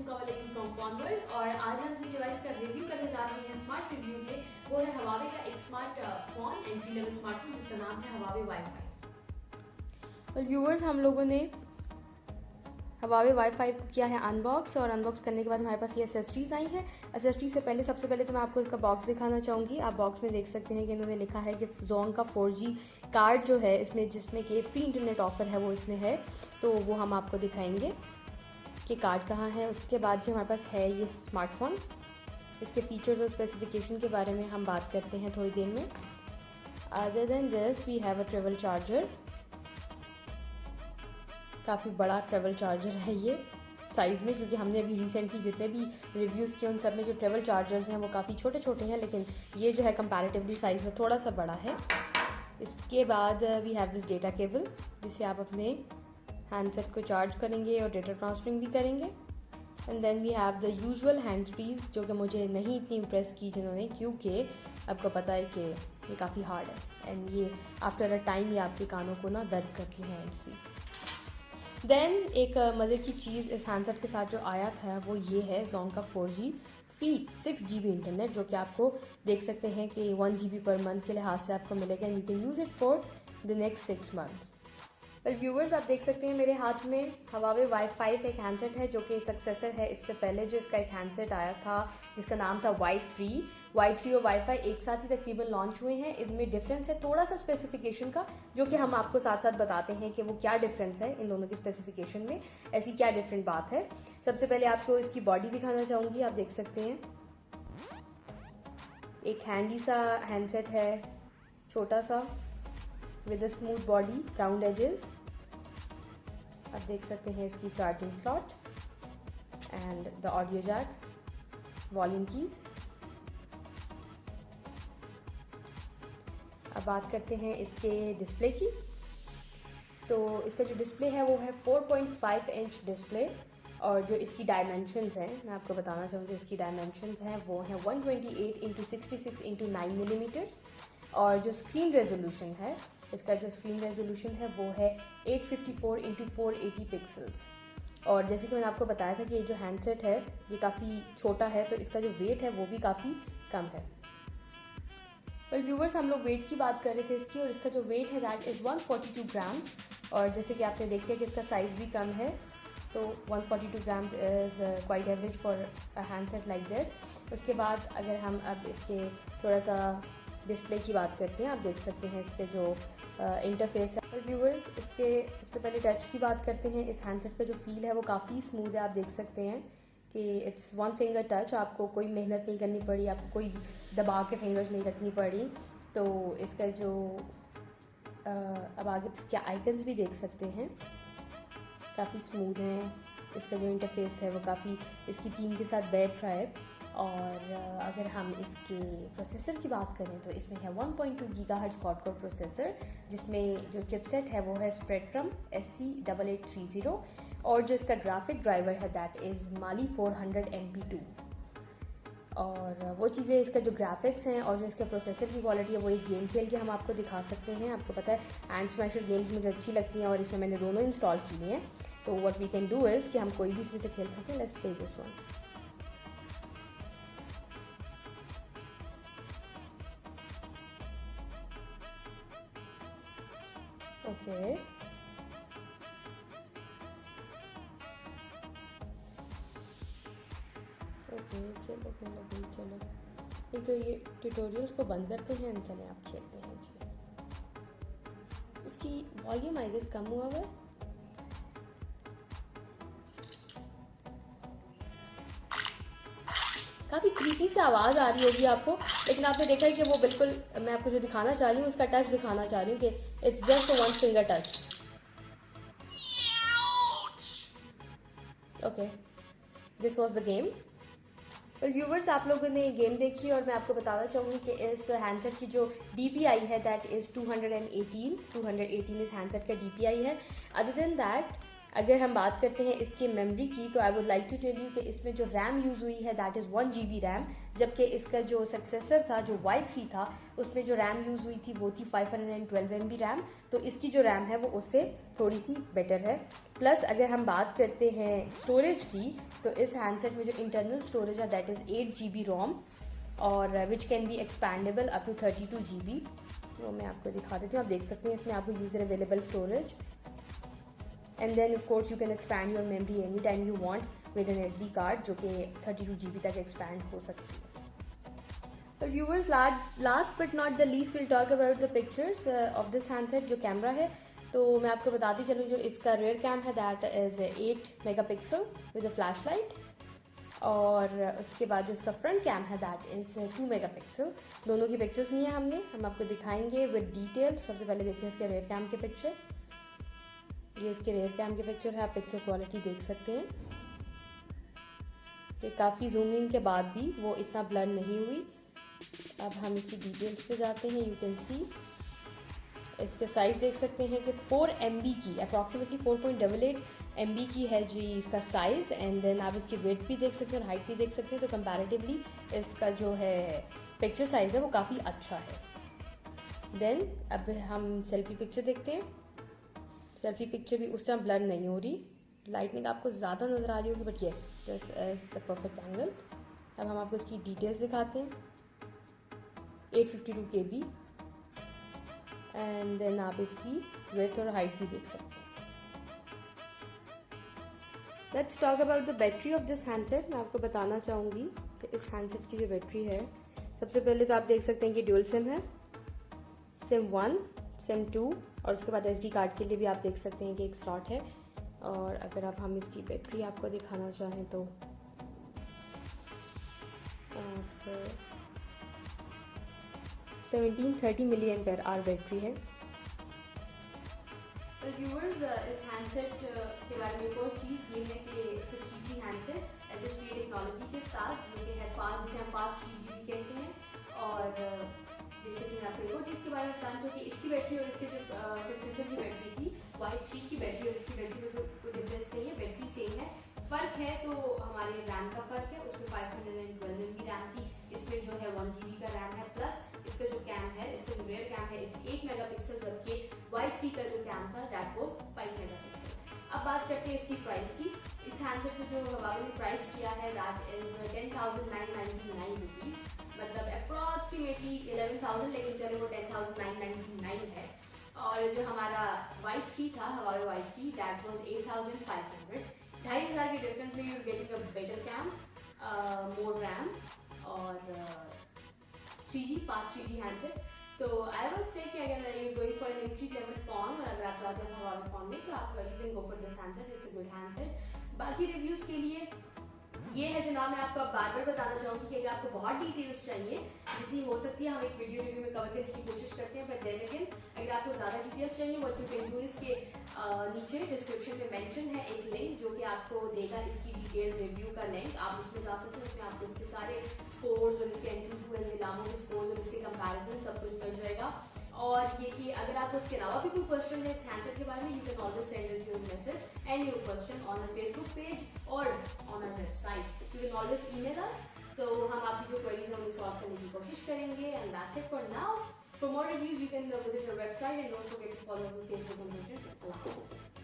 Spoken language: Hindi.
फ्रॉम फोनवर्ल्ड और आज हम जिस डिवाइस का रिव्यू करने जा रहे हैं स्मार्ट रिव्यूज में वो है हवावे का एक smart phone, entry level smartphone जिसका नाम है हवावे वाई-फाई। और व्यूअर्स, हम लोगों ने हवावे वाई-फाई को किया है अनबॉक्स और अनबॉक्स करने के बाद हमारे पास ये एसेसरीज आई हैं। एसेसरीज से पहले सबसे पहले तो मैं आपको इसका बॉक्स दिखाना चाहूँगी। आप बॉक्स में देख सकते हैं कि इन्होंने लिखा है कि जोन का 4G कार्ड जो है इसमें, जिसमें कि फ्री इंटरनेट ऑफर है वो इसमें है, तो वो हम आपको दिखाएंगे कि कार्ड कहाँ है। उसके बाद जो हमारे पास है ये स्मार्टफोन, इसके फीचर्स और स्पेसिफिकेशन के बारे में हम बात करते हैं थोड़ी देर में। Other than this we have a travel charger, काफ़ी बड़ा ट्रेवल चार्जर है ये साइज़ में, क्योंकि हमने अभी रिसेंटली जितने भी रिव्यूज़ किए उन सब में जो ट्रेवल चार्जर्स हैं वो काफ़ी छोटे छोटे हैं, लेकिन ये जो है कंपैरेटिवली साइज़ में थोड़ा सा बड़ा है। इसके बाद we have this data cable, जिसे आप अपने हैंडसेट को चार्ज करेंगे और डेटा ट्रांसफरिंग भी करेंगे। And then we have the usual hands free, जो कि मुझे नहीं इतनी इम्प्रेस की जिन्होंने, क्योंकि आपको पता है कि ये काफ़ी हार्ड है एंड ये आफ्टर अ टाइम ये आपके कानों को ना दर्द करती है हैंड्स फ्रीज। देन एक मज़े की चीज़ इस हैंडसेट के साथ जो आया था वो ये है जोन का 4G फ्री 6GB इंटरनेट, जो कि आपको देख सकते हैं कि 1GB पर मंथ के लिहाज से आपको मिलेगा and you can use it for the next 6 months. Well viewers, आप देख सकते हैं मेरे हाथ में हवावे वाई-फाई एक हैंडसेट है जो कि सक्सेसर है इससे पहले जो इसका एक हैंडसेट आया था जिसका नाम था Y3 और वाई-फाई एक साथ ही तकरीबन लॉन्च हुए हैं। इनमें डिफरेंस है थोड़ा सा स्पेसिफिकेशन का, जो कि हम आपको साथ साथ बताते हैं कि वो क्या डिफरेंस है इन दोनों के स्पेसिफिकेशन में, ऐसी क्या डिफरेंट बात है। सबसे पहले आपको इसकी बॉडी दिखाना चाहूँगी। आप देख सकते हैं एक हैंडी सा हैंडसेट है, छोटा सा, with a smooth body, round edges. आप देख सकते हैं इसकी charging slot and the audio jack, volume keys. अब बात करते हैं इसके डिस्प्ले की। तो इसका जो डिस्प्ले है वो है 4.5 इंच डिस्प्ले, और जो इसकी डायमेंशंस हैं मैं आपको बताना चाहूँगी। इसकी डायमेंशंस हैं वो हैं 128x66x9 मिलीमीटर, और जो स्क्रीन रेजोल्यूशन है, इसका जो स्क्रीन रेजोल्यूशन है वो है 854x480 पिक्सल्स। और जैसे कि मैंने आपको बताया था कि ये जो हैंडसेट है ये काफ़ी छोटा है, तो इसका जो वेट है वो भी काफ़ी कम है। वेल व्यूवर्स, हम लोग वेट की बात कर रहे थे इसकी, और इसका जो वेट है दैट इज़ 142 ग्राम्स, और जैसे कि आपने देख लिया कि इसका साइज़ भी कम है, तो 142 grams is quite average for a handset like this. उसके बाद अगर हम अब इसके थोड़ा सा डिस्प्ले की बात करते हैं, आप देख सकते हैं इस पर जो इंटरफेस है। व्यूवर्स, इसके सबसे पहले टच की बात करते हैं। इस हैंडसेट का जो फील है वो काफ़ी स्मूथ है। आप देख सकते हैं कि इट्स 1 फिंगर टच, आपको कोई मेहनत नहीं करनी पड़ी, आपको कोई दबा के फिंगर्स नहीं रखनी पड़ी। तो इसका जो अब आगे इसके आइकन्स भी देख सकते हैं, काफ़ी स्मूथ हैं। इसका जो इंटरफेस है वो काफ़ी, इसकी थीम के साथ बैठ रहा है। और अगर हम इसके प्रोसेसर की बात करें तो इसमें है 1.2 गीगाहर्ट्ज़ क्वाड कोर प्रोसेसर, जिसमें जो चिपसेट है वो है स्पेक्ट्रम SC8830, और जो इसका ग्राफिक ड्राइवर है दैट इज़ माली 400 MP2। और वो चीज़ें, इसका जो ग्राफिक्स हैं और जो इसके प्रोसेसर की क्वालिटी है वो एक गेम खेल के हम आपको दिखा सकते हैं। आपको पता है हैंड स्मैशर गेम्स मुझे अच्छी लगती हैं और इसमें मैंने दोनों इंस्टॉल की हैं। तो what we can do is कि हम कोई भी इसमें से खेल सकते हैं। Let's play this one. Okay, खेलो भाई, चलो। एक तो ये ट्यूटोरियल्स को बंद करते हैं, चले आप खेलते हैं जी। इसकी वॉल्यूम आई गेस कम हुआ है। काफ़ी क्रीपी से आवाज़ आ रही होगी आपको, लेकिन आपने देखा है कि वो बिल्कुल, मैं आपको जो दिखाना चाह रही हूँ उसका टच दिखाना चाह रही हूँ कि it's just a 1 finger touch. Okay, this was the game. Viewers, आप लोगों ने गेम देखी और मैं आपको बताना चाहूँगी कि इस हैंडसेट की जो DPI है दैट इज़ 218 इस हैंडसेट का DPI है। अदर देन दैट अगर हम बात करते हैं इसके मेमोरी की, तो I would like to tell you कि इसमें जो रैम यूज़ हुई है दैट इज़ 1 GB रैम, जबकि इसका जो सक्सेसर था जो Y3 था उसमें जो रैम यूज़ हुई थी वो थी 512 MB रैम। तो इसकी जो रैम है वो उससे थोड़ी सी बेटर है। प्लस अगर हम बात करते हैं स्टोरेज की, तो इस हैंडसेट में जो इंटरनल स्टोरेज है दैट इज़ 8 GB रोम और which can be expandable up to 32 GB। वो मैं आपको दिखा देती हूँ, आप देख सकते हैं इसमें आपको user available storage, and then of course you can expand your memory any time you want with an SD card जो कि 32 GB तक एक्सपैंड हो सकती है। तो viewers, last but not the least will talk about the pictures of this handset. जो कैमरा है तो मैं आपको बताती चलूँ, जो इसका रेयर कैम है that is 8 megapixel with a flash light, और उसके बाद जो इसका फ्रंट कैम है दैट इज़ 2 मेगापिक्सल। दोनों की पिक्चर्स नहीं है हमने, हम आपको दिखाएंगे विद डिटेल्स। सबसे पहले देखते हैं इसके रेयर कैम के पिक्चर। ये इसके रेयर कैम के पिक्चर है, आप पिक्चर क्वालिटी देख सकते हैं कि काफ़ी जूमिंग के बाद भी वो इतना ब्लर नहीं हुई। अब हम इसकी डिटेल्स पे जाते हैं। यू कैन सी इसके साइज़ देख सकते हैं कि 4 MB की, अप्रॉक्सीमेटली 4.88 MB की है जी इसका साइज़। एंड देन आप इसकी वेट भी देख सकते हैं और हाइट भी देख सकते हैं। तो कंपैरेटिवली इसका जो है पिक्चर साइज़ है वो काफ़ी अच्छा है। देन अब हम सेल्फी पिक्चर देखते हैं। सेल्फी पिक्चर भी उस टाइम ब्लर नहीं हो रही, लाइटनिंग आपको ज़्यादा नज़र आ रही होगी, but yes this is the perfect angle. अब हम आपको इसकी डिटेल्स दिखाते हैं। 852 KB, एंड देन आप इसकी विड्थ और हाइट भी देख सकते हैं। Let's talk about the battery of this handset. मैं आपको बताना चाहूँगी कि इस हैंडसेट की जो बैटरी है, सबसे पहले तो आप देख सकते हैं कि ड्यूल सिम है, सिम 1, सिम 2, और उसके बाद SD कार्ड के लिए भी आप देख सकते हैं कि एक स्लॉट है। और अगर आप हम इसकी बैटरी आपको दिखाना चाहें तो आप 1730 mAh बैटरी है। तो व्यूअर्स, इस हैंडसेट के बारे में एक और चीज़ ये है कि it's a 3G handset HSP technology के साथ, जो कि है फास्ट, जिसे हम फास्ट 3G भी कहते हैं। और जैसे कि मैं आपको एक और चीज़ के बारे में बताना चाहूँ कि इसकी बैटरी और इसके जो सक्सेसर की बैटरी थी Y3 की बैटरी और इसकी बैटरी में कोई डिफरेंस नहीं है, बैटरी सेम है। फ़र्क है तो हमारे रैम का फ़र्क है, उसमें 512 MB रैम थी, इसमें जो है 1 GB का रैम है। प्लस इसका जो कैम है, इसका जो रेयर कैम है इट्स 8 मेगापिक्सल, जबकि Y3 का जो कैम था दैट वाज 5 मेगापिक्सल। अब बात करते हैं इसकी प्राइस की। इस हैंडसेट को जो हवावे ने प्राइस किया है दैट इज़ 10,999 रुपीज़, मतलब अप्रॉक्सीमेटली 11,000, लेकिन चले वो 10,999 है। और जो हमारा Y3 था, हवावे Y3 दैट वाज 8,500। 2,500 के डिफरेंस में you getting a better cam, more RAM और 3G फास्ट 3G हैंडसेट। तो आई वुड से कि अगर you going for an entry level phone और अगर आप चाहते हैं हवावे फोन में, तो आप you can go for this handset, it's a good handset. बाकी रिव्यूज़ के लिए ये है जनाब, मैं आपको बार बार बताना चाहूँगी कि अगर आपको बहुत डिटेल्स चाहिए, जितनी हो सकती है हम एक वीडियो रिव्यू में कवर करने की कोशिश करते हैं, बट देन अगेन अगर आपको ज़्यादा डिटेल्स चाहिए, व्हाट यू कैन डू इसके नीचे डिस्क्रिप्शन में मेंशन है एक लिंक जो कि आपको देगा इसकी डिटेल रिव्यू का लिंक। आप उसमें जा सकते हैं, उसमें आपको इसके सारे स्कोर्स और इसके एंट्री एंड नीलामों के स्कोर्स और इसके कंपैरिजन सब कुछ मिल जाएगा। और ये कि अगर आपको इसके अलावा भी कोई क्वेश्चन है इस हैंडसेट के बारे में, you can always send us your message and your question on our Facebook page और on our website. You can always email us, तो हम आपकी जो क्वेरीज है उन्हें सॉल्व करने की कोशिश करेंगे। And that's it for now. For more reviews, you can visit our website and don't forget to follow us on Facebook and Twitter. Allah Hafiz.